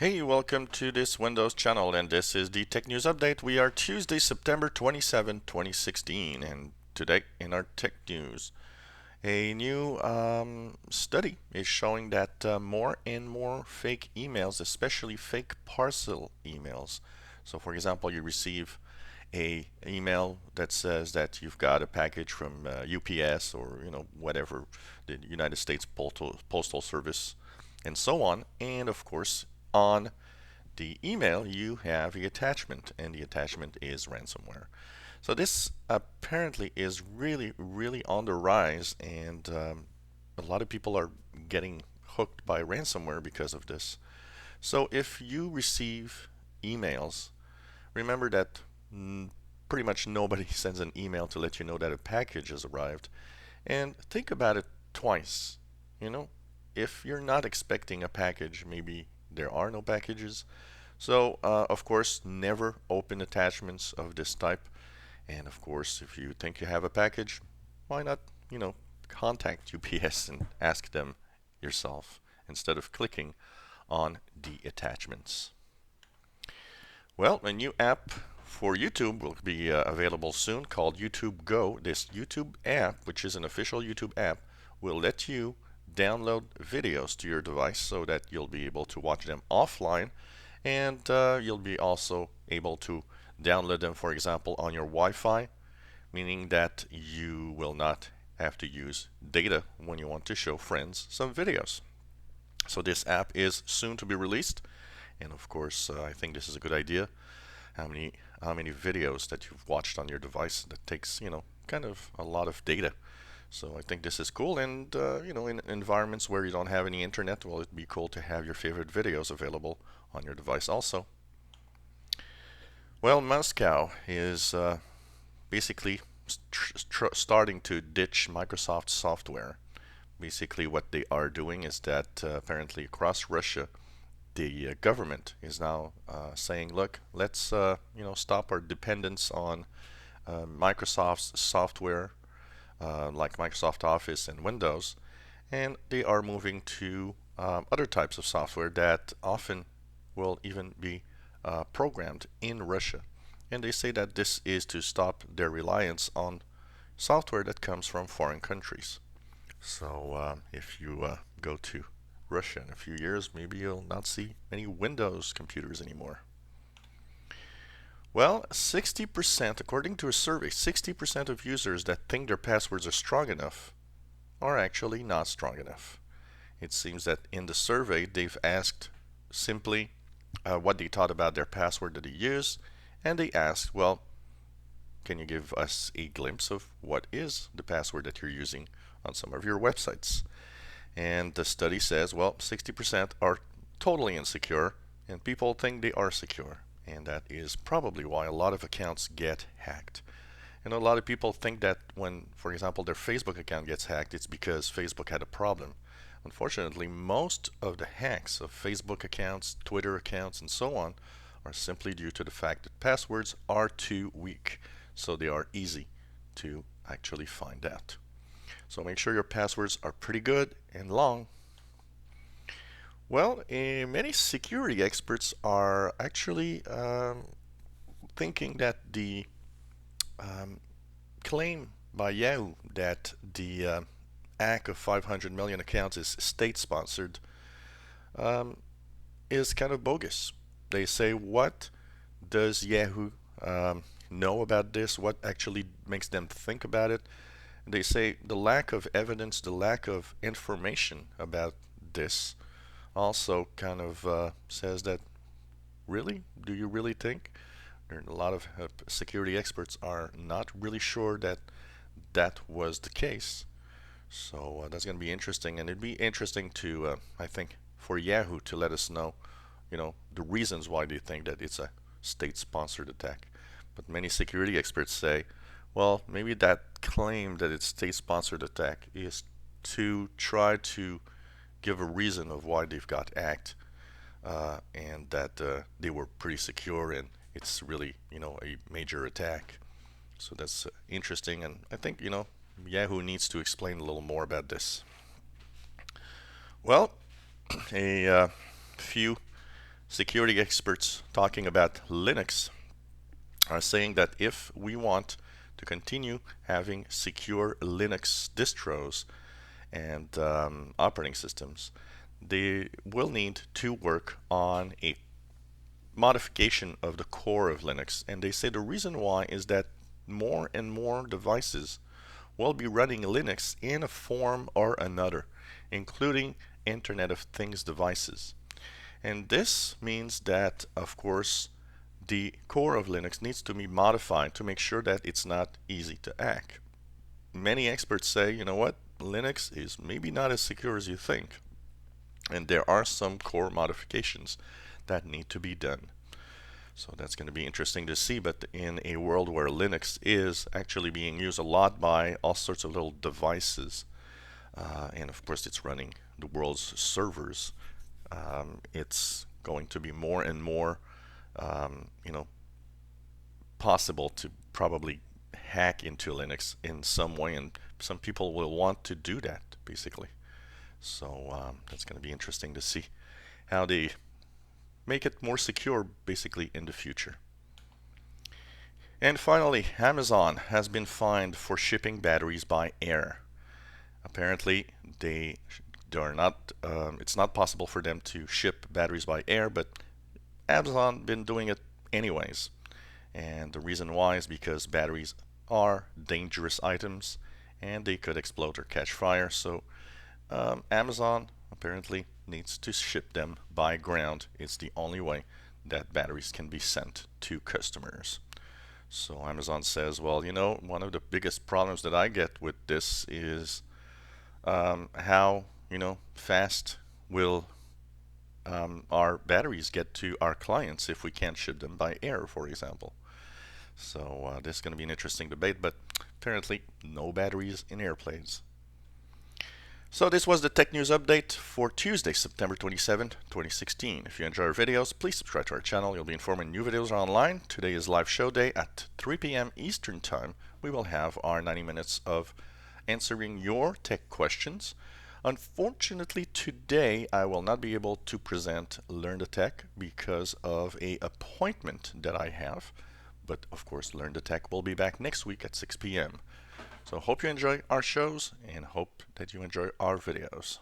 Hey, welcome to this Windows channel, and this is the Tech News Update. We are Tuesday, September 27, 2016, and today in our Tech News, a new study is showing that more and more fake emails, especially fake parcel emails. So, for example, you receive a email that says that you've got a package from UPS or whatever, the United States Postal Service, and so on, and of course on the email you have the attachment, and the attachment is ransomware. So this apparently is really on the rise, and a lot of people are getting hooked by ransomware because of this. So if you receive emails, remember that pretty much nobody sends an email to let you know that a package has arrived. And think about it twice. You know, if you're not expecting a package, maybe there are no packages. So, of course, never open attachments of this type. And of course, if you think you have a package, why not, contact UPS and ask them yourself instead of clicking on the attachments. Well, a new app for YouTube will be available soon called YouTube Go. This YouTube app, which is an official YouTube app, will let you download videos to your device so that you'll be able to watch them offline, and you'll be also able to download them, for example, on your Wi-Fi, meaning that you will not have to use data when you want to show friends some videos. So this app is soon to be released, and of course, I think this is a good idea. How many videos that you've watched on your device that takes kind of a lot of data. So I think this is cool, and in environments where you don't have any internet, well, it'd be cool to have your favorite videos available on your device also. Well, Moscow is basically starting to ditch Microsoft software. Basically, what they are doing is that apparently across Russia, the government is now saying, look, let's stop our dependence on Microsoft's software like Microsoft Office and Windows, and they are moving to other types of software that often will even be programmed in Russia. And they say that this is to stop their reliance on software that comes from foreign countries. So if you go to Russia in a few years, maybe you'll not see many Windows computers anymore. Well, 60%, according to a survey, 60% of users that think their passwords are strong enough are actually not strong enough. It seems that in the survey, they've asked simply what they thought about their password that they use, and they asked, well, can you give us a glimpse of what is the password that you're using on some of your websites? And the study says, well, 60% are totally insecure, and people think they are secure. And that is probably why a lot of accounts get hacked. And a lot of people think that when, for example, their Facebook account gets hacked, it's because Facebook had a problem. Unfortunately, most of the hacks of Facebook accounts, Twitter accounts, and so on are simply due to the fact that passwords are too weak. So they are easy to actually find out. So make sure your passwords are pretty good and long. Well, many security experts are actually thinking that the claim by Yahoo that the hack of 500 million accounts is state-sponsored um, is kind of bogus. They say, what does Yahoo know about this? What actually makes them think about it? They say the lack of evidence, the lack of information about this also kind of says that, really? Do you really think? A lot of security experts are not really sure that that was the case. So that's going to be interesting, and it'd be interesting to, I think, for Yahoo to let us know, the reasons why they think that it's a state-sponsored attack. But many security experts say, well, maybe that claim that it's state-sponsored attack is to try to give a reason of why they've got hacked, and that they were pretty secure, and it's really, a major attack. So that's interesting, and I think, Yahoo needs to explain a little more about this. Well, a few security experts talking about Linux are saying that if we want to continue having secure Linux distros and operating systems, they will need to work on a modification of the core of Linux. And they say the reason why is that more and more devices will be running Linux in a form or another, including Internet of Things devices. And this means that, of course, the core of Linux needs to be modified to make sure that it's not easy to hack. Many experts say, you know what, Linux is maybe not as secure as you think. And there are some core modifications that need to be done. So that's going to be interesting to see. But in a world where Linux is actually being used a lot by all sorts of little devices, and of course it's running the world's servers, it's going to be more and more, possible to probably hack into Linux in some way, and some people will want to do that basically. So that's going to be interesting to see how they make it more secure basically in the future. And finally, Amazon has been fined for shipping batteries by air. Apparently, they are not. It's not possible for them to ship batteries by air, but Amazon been doing it anyways. And the reason why is because batteries are dangerous items and they could explode or catch fire. So Amazon apparently needs to ship them by ground. It's the only way that batteries can be sent to customers. So Amazon says, well, one of the biggest problems that I get with this is how, fast will our batteries get to our clients if we can't ship them by air, for example. So this is going to be an interesting debate, but apparently no batteries in airplanes. So this was the Tech News Update for Tuesday, September 27th, 2016. If you enjoy our videos, please subscribe to our channel. You'll be informed when new videos are online. Today is live show day at 3 p.m. Eastern Time. We will have our 90 minutes of answering your tech questions. Unfortunately, today I will not be able to present Learn the Tech because of an appointment that I have. But of course, Learn the Tech will be back next week at 6 p.m. So hope you enjoy our shows and hope that you enjoy our videos.